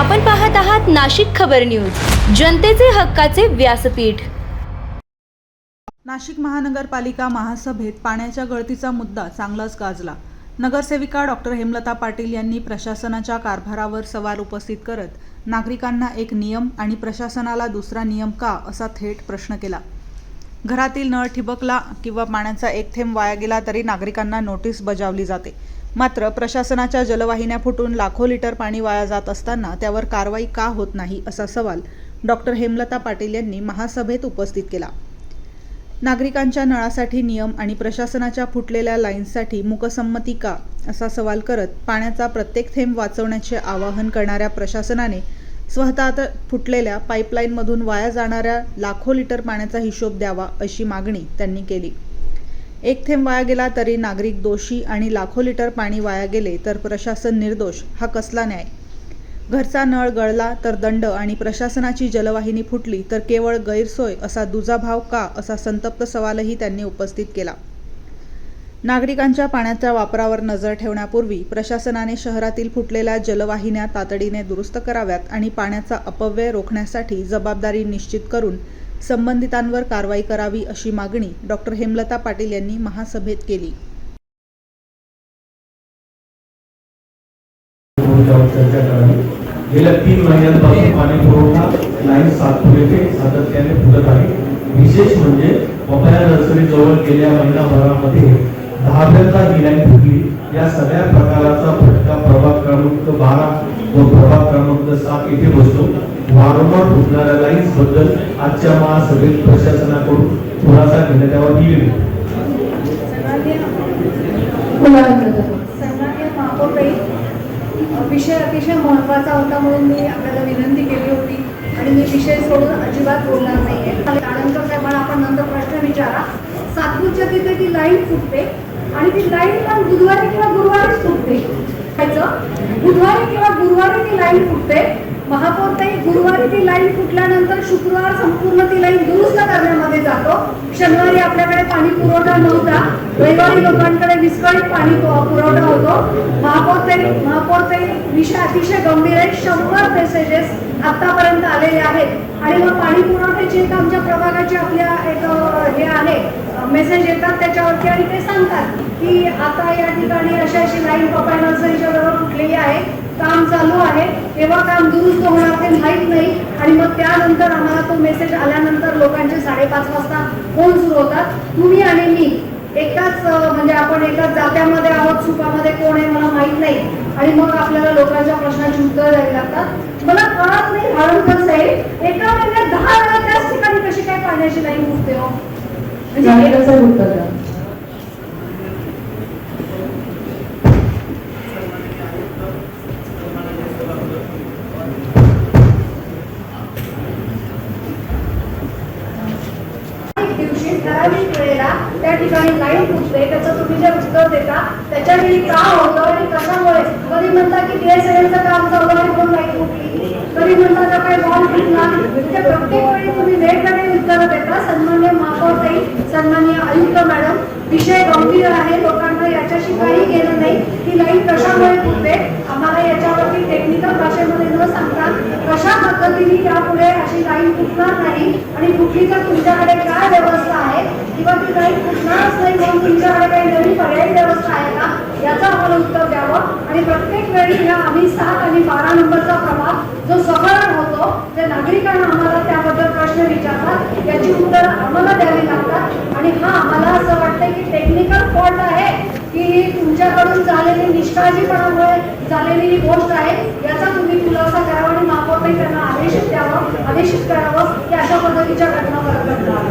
आपण पाहत आहात नाशिक खबर न्यूज, जनतेचे हक्काचे व्यासपीठ। नाशिक महानगरपालिका महासभेत पाण्याच्या गळतीचा मुद्दा चांगलाच गाजला। नगरसेविका डॉक्टर हेमलता पाटील यांनी प्रशासनाच्या कारभारावर सवाल उपस्थित करत नागरिकांना एक नियम आणि प्रशासनाला दुसरा नियम का असा थेट प्रश्न केला। घरातील नळ ठिबकला किंवा पाण्याचा एक थेंब वाया गेला तरी नागरिकांना नोटीस बजावली जाते, मात्र प्रशासनाच्या जलवाहिन्या फुटून लाखो लिटर पाणी वाया जात असताना त्यावर कारवाई का होत नाही असा सवाल डॉक्टर हेमलता पाटील यांनी महासभेत उपस्थित केला। नागरिकांच्या नळासाठी नियम आणि प्रशासनाच्या फुटलेल्या लाईन्ससाठी मूकसंमती का असा सवाल करत पाण्याचा प्रत्येक थेंब वाचवण्याचे आवाहन करणाऱ्या प्रशासनाने स्वतः फुटलेल्या पाईपलाईनमधून वाया जाणाऱ्या लाखो लिटर पाण्याचा हिशोब द्यावा अशी मागणी त्यांनी केली। एक थेंब वाया गेला तरी नागरिक दोषी आणि लाखो लिटर पाणी वाया गेले तर प्रशासन निर्दोष, हा कसला न्याय? घरचा नळ गळला तर दंड आणि प्रशासनाची जलवाहिनी फुटली तर केवळ गैरसोय असा दुजाभाव का असा संतप्त सवालही त्यांनी उपस्थित केला। नागरिकांच्या पाण्याच्या वापरावर नजर ठेवण्यापूर्वी प्रशासनाने शहरातील फुटलेल्या जलवाहिन्या तातडीने दुरुस्त कराव्यात आणि पाण्याचा अपव्यय रोखण्यासाठी जबाबदारी निश्चित करून संबंधितांवर कारवाई करावी अशी मागणी डॉक्टर हेमलता पाटील यांनी महासभेत केली। गेल्या 3 महिन्यांपासून पाणी पुरवठा लाईन सातपुर येथे सातत्याने फुटत आहे। विशेष म्हणजे पपया नर्सरी जवळ गेल्या महिनाभरामध्ये 10व्यांदा ही लाईन फुटली। या सगळ्या प्रकाराचा फटका प्रभाग क्रमांक 12 व प्रभाग क्रमांक 7 येथे बसतो। वारंवार फुटणाऱ्या लाईन्स बद्दल आजच्या महासभेत प्रशासनाकडून खुलासा घेण्यात यावा ही विषय अतिशय महत्त्वाचा होता म्हणून मी आपल्याला विनंती केली होती आणि मी विषय सोडून अजिबात बोलणार नाहीये। त्यानंतर साहेबांना आपण नंतर प्रश्न विचारा। सातपूरच्या तिथे ती लाईन फुटते आणि ती लाईन पण बुधवारी किंवा गुरुवारीच फुटते। बुधवारी किंवा गुरुवारी ती लाईन फुटते। महापौर ताई गुरुवारी ती लाईन फुटल्यानंतर शुक्रवार संपूर्ण ती लाईन दुरुस्त करण्यामध्ये जातो। शनिवारी आपल्याकडे पाणी पुरवठा नव्हता, रविवारी लोकांकडे विस्कळीत पाणी पुरवठा होतो। महापौर ताई विषय अतिशय गंभीर आहे। 100 मेसेजेस आतापर्यंत आलेले आहेत आणि मग पाणी पुरवठ्याची एक आमच्या प्रभागाची आपल्या एक हे आहे मेसेज येतात त्याच्यावरती आणि ते सांगतात की आता या ठिकाणी अशी लाईन पपया नर्सरीच्या जवळ फुटलेली आहे, काम चालू आहे, केव्हा काम दुरुस्त होणार ते माहीत नाही। आणि मग त्यानंतर आम्हाला तो मेसेज आल्यानंतर लोकांचे 5:30 वाजता फोन सुरू होतात, तुम्ही आणि मी एकाच म्हणजे आपण एकाच जात्यामध्ये आहोत, सुपामध्ये कोण आहे मला माहित नाही आणि मग आपल्याला लोकांच्या प्रश्नाची उत्तर द्यावी लागतात। मला कळत नाही हळूहळू साहेब एका महिन्यात 10 वेळा त्याच ठिकाणी कशी काय पाण्याची लाईन फुटते हो? म्हणजे कसं उत्तर द्या? त्या ठिकाणी लाईन फुटते त्याचं तुम्ही जे उत्तर देता त्याच्या वेळी का होतं आणि कशामुळे? कधी म्हणता की DSLचं काम चालू आहे म्हणून लाईन फुटली, कधी म्हणता का काही बॉम्ब फुटला। म्हणजे प्रत्येक वेळी तुम्ही वेगवेगळी उत्तरं देता। सन्माननीय महापौर ताई, सन्माननीय आयुक्त मॅडम, विषय गंभीर आहे, लोकांना याच्याशी काही घेणं नाही। ही लाईन कशामुळे फुटते आम्हाला याच्यावरती टेक्निकल भाषेमध्ये न सांगता कशा पद्धतीने यापुढे अशी लाईन फुटणार नाही आणि फुटली तर तुमच्याकडे काय व्यवस्था आहे किंवा ती लाईन फुटणारच नाही म्हणून तुमच्याकडे काही नवीन पर्यायी व्यवस्था आहे का याचं आम्हाला उत्तर द्यावं। आणि प्रत्येक वेळी आम्ही 7 आणि 12 नंबरचा प्रभाग जो सफळ होतो ते नागरिकांना आम्हाला त्याबद्दल प्रश्न विचारतात, याची उत्तर आम्हाला द्यावी लागतात। आणि हा आम्हाला असं वाटतं की टेक्निकल फॉल्ट आहे की तुमच्याकडून झालेली निष्काळजीपणामुळे झालेली गोष्ट आहे, याचा तुम्ही खुलासा करावा आणि महापौर त्यांना आदेशित करावं की अशा पद्धतीच्या घटना परत घडणार।